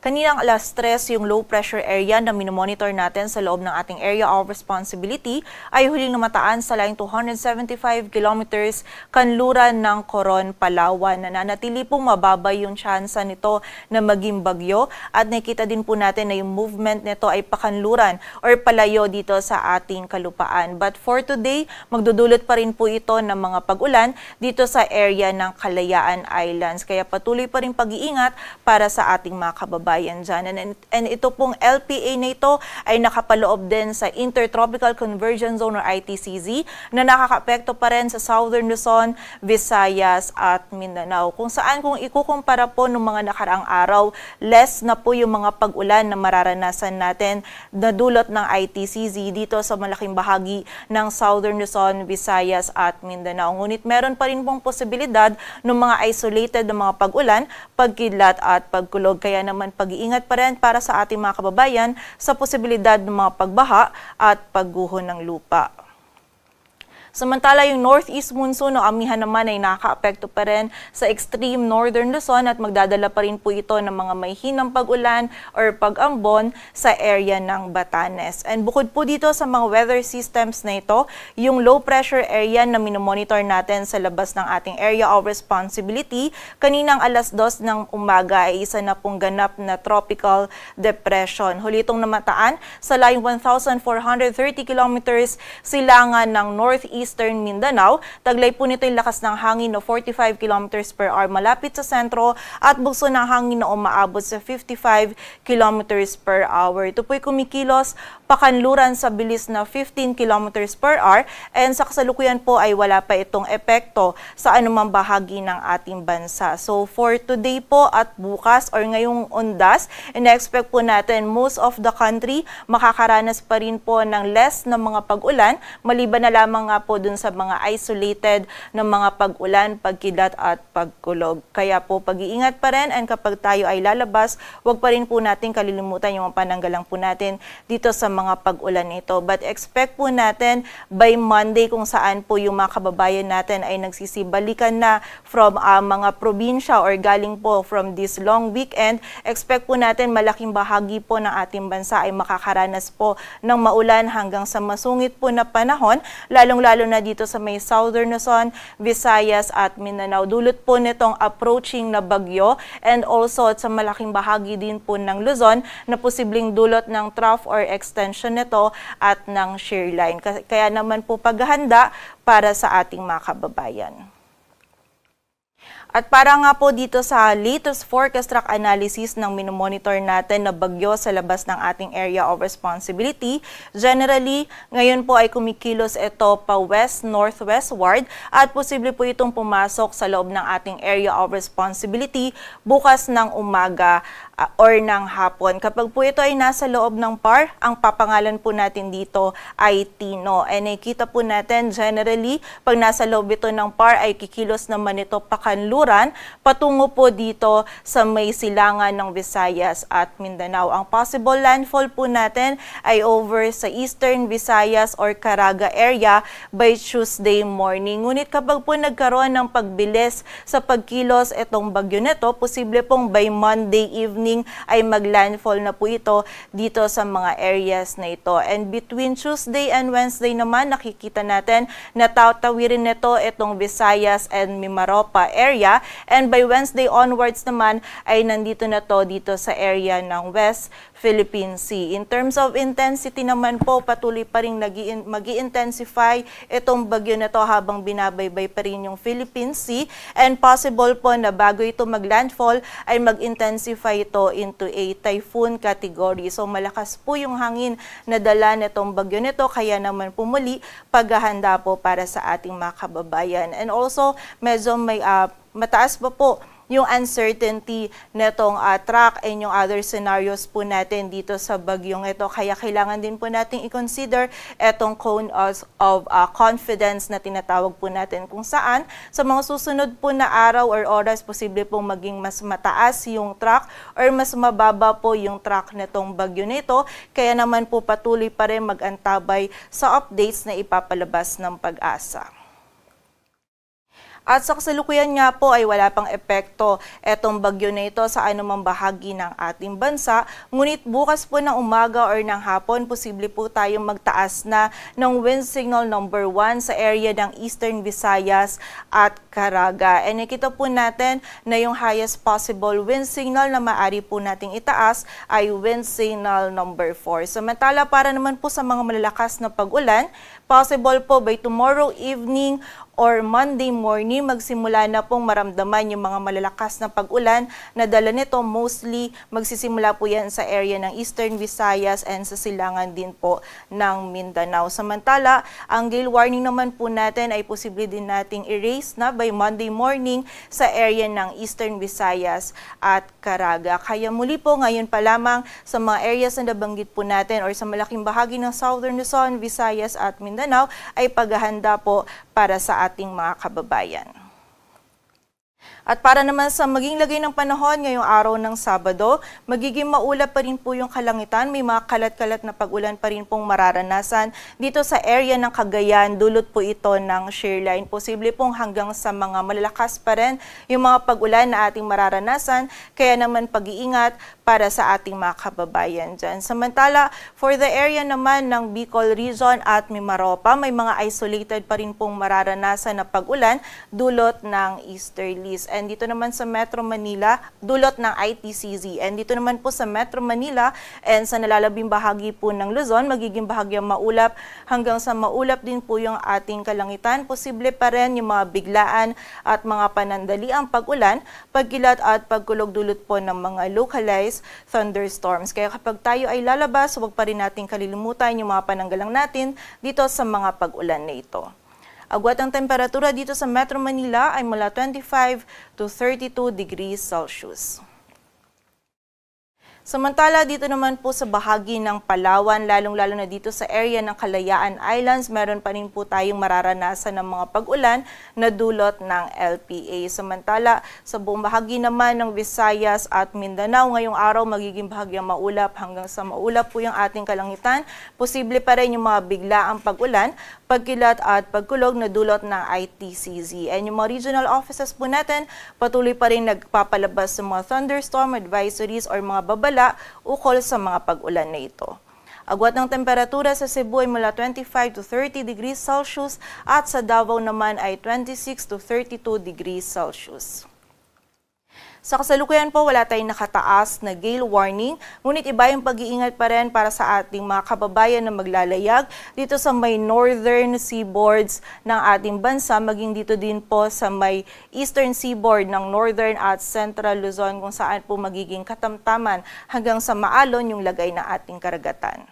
Kaninang alas 3, yung low pressure area na minomonitor natin sa loob ng ating area of responsibility ay huling namataan sa laing 275 kilometers kanluran ng Coron, Palawan. Nananatili pong mababa yung tsansa nito na maging bagyo at nakita din po natin na yung movement nito ay pakanluran or palayo dito sa ating kalupaan. But for today, magdudulot pa rin po ito ng mga pag-ulan dito sa area ng Kalayaan Islands. Kaya patuloy pa rin pag-iingat para sa ating mga kababayan dyan. And ito pong LPA na ito ay nakapaloob din sa Intertropical Convergence Zone or ITCZ na nakakaapekto pa rin sa Southern Luzon, Visayas at Mindanao. Kung saan kung ikukumpara po ng mga nakaraang araw, less na po yung mga pag-ulan na mararanasan natin na dulot ng ITCZ dito sa malaking bahagi ng Southern Luzon, Visayas at Mindanao. Ngunit meron pa rin pong posibilidad ng mga isolated na mga pag-ulan, pagkidlat at pagkulog. Kaya naman pag-iingat pa rin para sa ating mga kababayan sa posibilidad ng mga pagbaha at pagguho ng lupa. Samantala, yung northeast monsoon o amihan naman ay nakakaapekto pa rin sa extreme northern Luzon at magdadala pa rin po ito ng mga may hinang pag-ulan or pag-ambon sa area ng Batanes. And bukod po dito sa mga weather systems na ito, yung low pressure area na minomonitor natin sa labas ng ating area of responsibility, kaninang alas 2 ng umaga ay isa na pong ganap na tropical depression. Huli itong namataan sa layong 1,430 kilometers silangan ng northeast Eastern Mindanao. Taglay po nito yung lakas ng hangin na 45 km per hour malapit sa sentro at bugso ng hangin na umaabot sa 55 km per hour. Ito po'y kumikilos pakanluran sa bilis na 15 km per hour and sa kasalukuyan po ay wala pa itong epekto sa anumang bahagi ng ating bansa. So for today po at bukas or ngayong undas, ina-expect po natin most of the country makakaranas pa rin po ng less na mga pag-ulan, maliban na lamang nga po dun sa mga isolated na mga pag-ulan, pagkidat at pagkulog. Kaya po pag-iingat pa rin and kapag tayo ay lalabas, huwag pa rin po natin kalilimutan yung pananggalang po natin dito sa mga pag-ulan nito. But expect po natin by Monday kung saan po yung mga kababayan natin ay nagsisibalikan na from mga probinsya or galing po from this long weekend. Expect po natin malaking bahagi po ng ating bansa ay makakaranas po ng maulan hanggang sa masungit po na panahon, lalong-lalo na dito sa may Southern Luzon, Visayas at Mindanao. Dulot po nitong approaching na bagyo and also sa malaking bahagi din po ng Luzon na posibleng dulot ng trough or extension nito at ng shear line. Kaya naman po paghahanda para sa ating mga kababayan. At para nga po dito sa latest forecast track analysis ng minomonitor natin na bagyo sa labas ng ating area of responsibility, generally, ngayon po ay kumikilos ito pa west-northwestward at posible po itong pumasok sa loob ng ating area of responsibility bukas ng umaga or ng hapon. Kapag po ito ay nasa loob ng PAR, ang papangalan po natin dito ay Tino. And nakita po natin generally, pag nasa loob ito ng PAR ay kikilos naman ito pakanluran patungo po dito sa may silangan ng Visayas at Mindanao. Ang possible landfall po natin ay over sa Eastern Visayas or Caraga area by Tuesday morning. Ngunit kapag po nagkaroon ng pagbilis sa pagkilos itong bagyo nito, posible pong by Monday evening ay maglandfall na po ito dito sa mga areas na ito. And between Tuesday and Wednesday naman, nakikita natin na tatawirin nito itong Visayas and Mimaropa area. And by Wednesday onwards naman ay nandito na to dito sa area ng West Philippine Sea. In terms of intensity naman po, patuloy pa rin mag-i-intensify itong bagyo na to habang binabaybay pa rin yung Philippine Sea. And possible po na bago ito maglandfall ay mag-intensify ito into a typhoon category. So malakas po yung hangin na dala nitong bagyo nito, kaya naman po muli paghahanda po para sa ating mga kababayan. And also medyo may mataas pa po yung uncertainty netong track and yung other scenarios po natin dito sa bagyong ito. Kaya kailangan din po natin i-consider etong cone of confidence na tinatawag po natin, kung saan sa mga susunod po na araw or oras posible pong maging mas mataas yung track or mas mababa po yung track netong bagyo nito. Kaya naman po patuloy pa rin mag-antabay sa updates na ipapalabas ng Pag-asa. At sa kasalukuyan nga po ay wala pang epekto etong bagyo na ito sa anumang bahagi ng ating bansa. Ngunit bukas po ng umaga or ng hapon, posible po tayong magtaas na ng wind signal number 1 sa area ng Eastern Visayas at Caraga. And nakita po natin na yung highest possible wind signal na maaari po nating itaas ay wind signal number 4. Samantala para naman po sa mga malalakas na pag-ulan, possible po by tomorrow evening or Monday morning, magsimula na pong maramdaman yung mga malalakas na pag-ulan na dala nito. Mostly, magsisimula po yan sa area ng Eastern Visayas and sa silangan din po ng Mindanao. Samantala, ang gale warning naman po natin ay posible din nating erase na by Monday morning sa area ng Eastern Visayas at Caraga. Kaya muli po ngayon pa lamang sa mga areas na nabanggit po natin or sa malaking bahagi ng Southern Luzon, Visayas at Mindanao ay paghahanda po para sa ating mga kababayan. At para naman sa maging lagay ng panahon ngayong araw ng Sabado, magiging maulap pa rin po yung kalangitan. May mga kalat-kalat na pag-ulan pa rin pong mararanasan dito sa area ng Cagayan. Dulot po ito ng shear line. Posible pong hanggang sa mga malalakas pa rin yung mga pag-ulan na ating mararanasan. Kaya naman pag-iingat para sa ating mga kababayan dyan. Samantala, for the area naman ng Bicol Region at Mimaropa, may mga isolated pa rin pong mararanasan na pag-ulan dulot ng easterlies. And dito naman sa Metro Manila, dulot ng ITCZ. And dito naman po sa Metro Manila and sa nalalabing bahagi po ng Luzon, magiging bahagyang maulap hanggang sa maulap din po yung ating kalangitan. Posible pa rin yung mga biglaan at mga panandaliang pag-ulan, pagkilat at pagkulog dulot po ng mga localized thunderstorms. Kaya kapag tayo ay lalabas, huwag pa rin natin kalilimutan yung mga pananggalang natin dito sa mga pag-ulan na ito. Agwat ang temperatura dito sa Metro Manila ay mula 25 to 32 degrees Celsius. Samantala, dito naman po sa bahagi ng Palawan, lalong-lalo na dito sa area ng Kalayaan Islands, meron pa rin po tayong mararanasan ng mga pag-ulan na dulot ng LPA. Samantala, sa buong bahagi naman ng Visayas at Mindanao, ngayong araw magiging bahagyang maulap hanggang sa maulap po yung ating kalangitan. Posible pa rin yung mga biglaang pag-ulan, pagkilat at pagkulog na dulot ng ITCZ. And yung mga regional offices po natin, patuloy pa rin nagpapalabas sa mga thunderstorm advisories or mga babala ukol sa mga pag-ulan na ito. Agwat ng temperatura sa Cebu ay mula 25 to 30 degrees Celsius at sa Davao naman ay 26 to 32 degrees Celsius. Sa kasalukuyan po, wala tayong nakataas na gale warning, ngunit iba yung pag-iingat pa rin para sa ating mga kababayan na maglalayag dito sa may northern seaboards ng ating bansa, maging dito din po sa may eastern seaboard ng northern at central Luzon kung saan po magiging katamtaman hanggang sa maalon yung lagay ng ating karagatan.